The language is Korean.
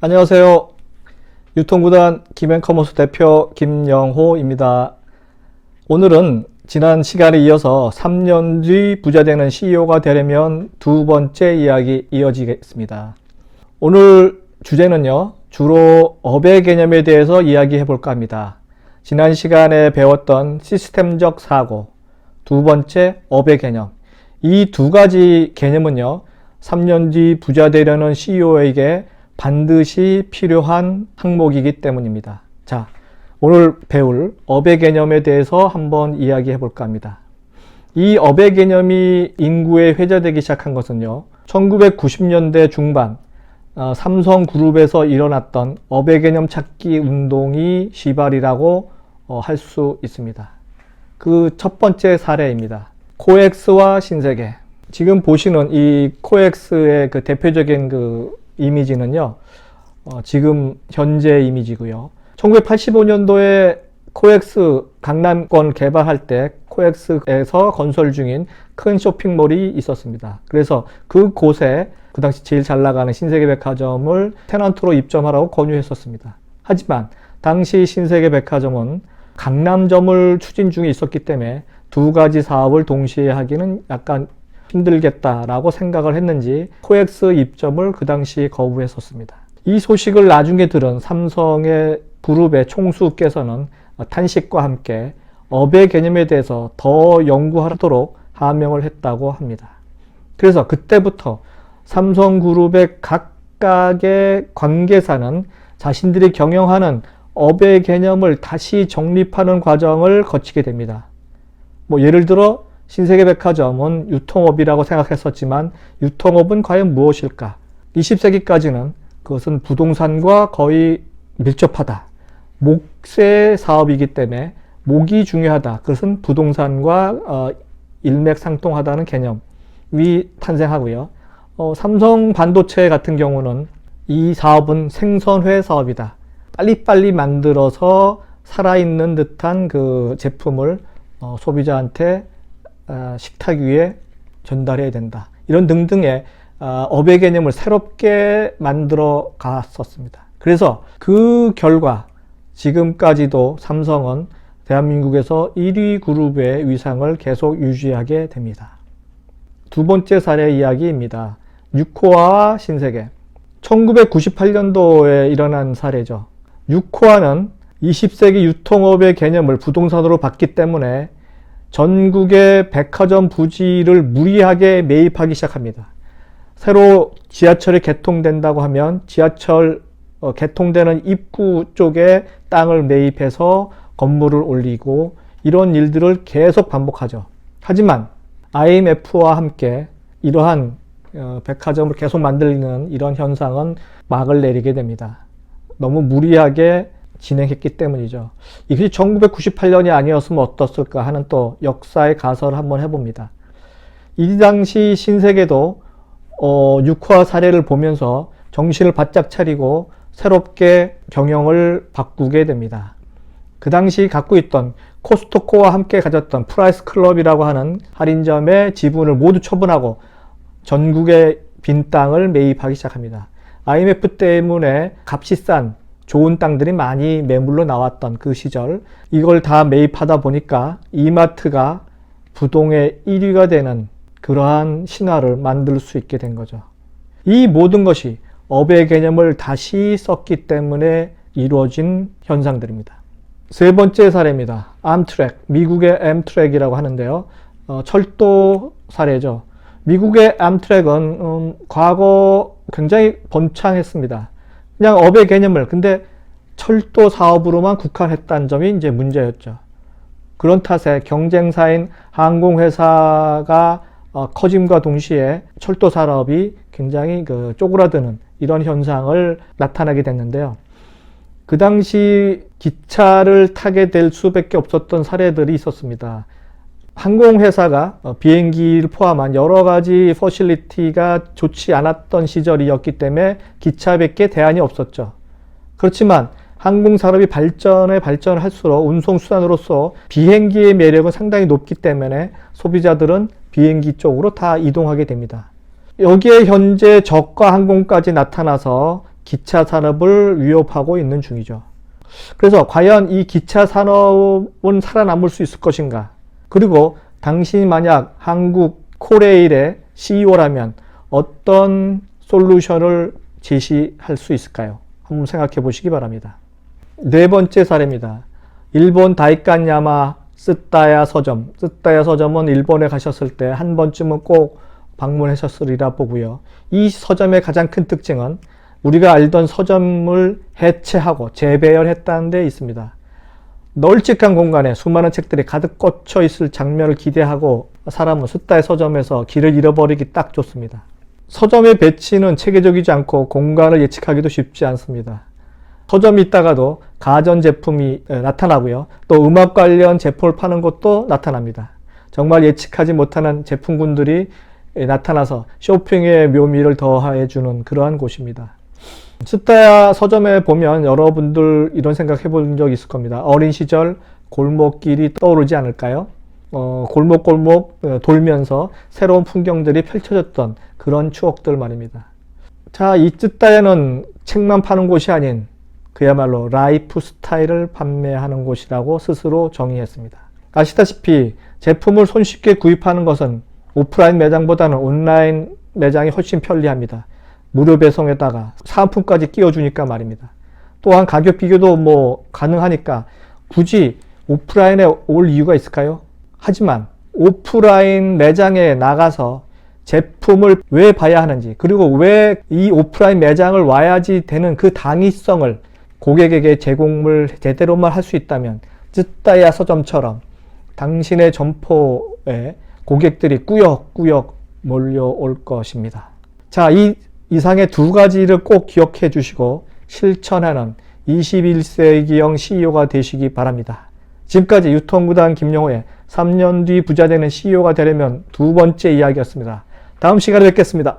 안녕하세요. 유통구단 김앤커머스 대표 김영호입니다. 오늘은 지난 시간에 이어서 3년 뒤 부자 되는 CEO가 되려면 두 번째 이야기 이어지겠습니다. 오늘 주제는요, 주로 업의 개념에 대해서 이야기해 볼까 합니다. 지난 시간에 배웠던 시스템적 사고, 두 번째 업의 개념. 이 두 가지 개념은요, 3년 뒤 부자 되려는 CEO에게 반드시 필요한 항목이기 때문입니다. 자, 오늘 배울 업의 개념에 대해서 한번 이야기해 볼까 합니다. 이 업의 개념이 인구에 회자되기 시작한 것은요, 1990년대 중반 삼성그룹에서 일어났던 업의 개념 찾기 운동이 시발이라고 할 수 있습니다. 그 첫 번째 사례입니다. 코엑스와 신세계. 지금 보시는 이 코엑스의 그 대표적인 그 이미지는요, 지금 현재 이미지고요. 1985년도에 코엑스 강남권 개발할 때 코엑스에서 건설 중인 큰 쇼핑몰이 있었습니다. 그래서 그곳에 그 당시 제일 잘 나가는 신세계백화점을 테넌트로 입점하라고 권유했었습니다. 하지만 당시 신세계백화점은 강남점을 추진 중에 있었기 때문에 두 가지 사업을 동시에 하기는 약간 힘들겠다라고 생각을 했는지 코엑스 입점을 그 당시 거부했었습니다. 이 소식을 나중에 들은 삼성의 그룹의 총수께서는 탄식과 함께 업의 개념에 대해서 더 연구하도록 하명을 했다고 합니다. 그래서 그때부터 삼성그룹의 각각의 관계사는 자신들이 경영하는 업의 개념을 다시 정립하는 과정을 거치게 됩니다. 예를 들어 신세계백화점은 유통업이라고 생각했었지만 유통업은 과연 무엇일까? 20세기까지는 그것은 부동산과 거의 밀접하다. 목세 사업이기 때문에 목이 중요하다. 그것은 부동산과 일맥상통하다는 개념이 탄생하고요. 삼성 반도체 같은 경우는 이 사업은 생선회 사업이다. 빨리빨리 만들어서 살아있는 듯한 그 제품을 소비자한테 식탁 위에 전달해야 된다. 이런 등등의 업의 개념을 새롭게 만들어 갔었습니다. 그래서 그 결과 지금까지도 삼성은 대한민국에서 1위 그룹의 위상을 계속 유지하게 됩니다. 두 번째 사례 이야기입니다. 유코아와 신세계. 1998년도에 일어난 사례죠. 유코아는 20세기 유통업의 개념을 부동산으로 봤기 때문에 전국의 백화점 부지를 무리하게 매입하기 시작합니다. 새로 지하철이 개통된다고 하면 지하철 개통되는 입구 쪽에 땅을 매입해서 건물을 올리고 이런 일들을 계속 반복하죠. 하지만 IMF와 함께 이러한 백화점을 계속 만들는 이런 현상은 막을 내리게 됩니다. 너무 무리하게 진행했기 때문이죠. 이것이 1998년이 아니었으면 어떻을까 하는 또 역사의 가설을 한번 해봅니다. 이 당시 신세계도 유코아 사례를 보면서 정신을 바짝 차리고 새롭게 경영을 바꾸게 됩니다. 그 당시 갖고 있던 코스트코와 함께 가졌던 프라이스 클럽이라고 하는 할인점의 지분을 모두 처분하고 전국의 빈 땅을 매입하기 시작합니다. IMF 때문에 값이 싼 좋은 땅들이 많이 매물로 나왔던 그 시절, 이걸 다 매입하다 보니까 이마트가 부동의 1위가 되는 그러한 신화를 만들 수 있게 된 거죠. 이 모든 것이 업의 개념을 다시 썼기 때문에 이루어진 현상들입니다. 세 번째 사례입니다. 암트랙, 미국의 암트랙이라고 하는데요. 철도 사례죠. 미국의 암트랙은 과거 굉장히 번창했습니다. 그냥 업의 개념을, 근데 철도 사업으로만 국한했다는 점이 이제 문제였죠. 그런 탓에 경쟁사인 항공회사가 커짐과 동시에 철도 산업이 굉장히 쪼그라드는 이런 현상을 나타나게 됐는데요. 그 당시 기차를 타게 될 수밖에 없었던 사례들이 있었습니다. 항공회사가 비행기를 포함한 여러 가지 퍼실리티가 좋지 않았던 시절이었기 때문에 기차밖에 대안이 없었죠. 그렇지만 항공산업이 발전을 할수록 운송수단으로서 비행기의 매력은 상당히 높기 때문에 소비자들은 비행기 쪽으로 다 이동하게 됩니다. 여기에 현재 저가 항공까지 나타나서 기차 산업을 위협하고 있는 중이죠. 그래서 과연 이 기차 산업은 살아남을 수 있을 것인가? 그리고 당신이 만약 한국 코레일의 CEO라면 어떤 솔루션을 제시할 수 있을까요? 한번 생각해 보시기 바랍니다. 네 번째 사례입니다. 일본 다이칸야마 쓰타야 서점. 쓰타야 서점은 일본에 가셨을 때 한 번쯤은 꼭 방문하셨으리라 보고요. 이 서점의 가장 큰 특징은 우리가 알던 서점을 해체하고 재배열했다는 데 있습니다. 널찍한 공간에 수많은 책들이 가득 꽂혀 있을 장면을 기대하고 사람은 쓰타야 서점에서 길을 잃어버리기 딱 좋습니다. 서점의 배치는 체계적이지 않고 공간을 예측하기도 쉽지 않습니다. 서점이 있다가도 가전제품이 나타나고요. 또 음악 관련 제품을 파는 곳도 나타납니다. 정말 예측하지 못하는 제품군들이 나타나서 쇼핑의 묘미를 더해주는 그러한 곳입니다. 쓰타야 서점에 보면 여러분들 이런 생각 해본 적 있을 겁니다. 어린 시절 골목길이 떠오르지 않을까요? 골목골목 돌면서 새로운 풍경들이 펼쳐졌던 그런 추억들 말입니다. 자, 이 쓰타야는 책만 파는 곳이 아닌 그야말로 라이프 스타일을 판매하는 곳이라고 스스로 정의했습니다. 아시다시피 제품을 손쉽게 구입하는 것은 오프라인 매장보다는 온라인 매장이 훨씬 편리합니다. 무료 배송에다가 사은품까지 끼워주니까 말입니다. 또한 가격 비교도 가능하니까 굳이 오프라인에 올 이유가 있을까요? 하지만 오프라인 매장에 나가서 제품을 왜 봐야 하는지, 그리고 왜 이 오프라인 매장을 와야지 되는 그 당위성을 고객에게 제공을 제대로만 할 수 있다면 쓰타야 서점처럼 당신의 점포에 고객들이 꾸역꾸역 몰려올 것입니다. 자, 이 이상의 두 가지를 꼭 기억해 주시고 실천하는 21세기형 CEO가 되시기 바랍니다. 지금까지 유통구단 김용호의 3년 뒤 부자 되는 CEO가 되려면 두 번째 이야기였습니다. 다음 시간에 뵙겠습니다.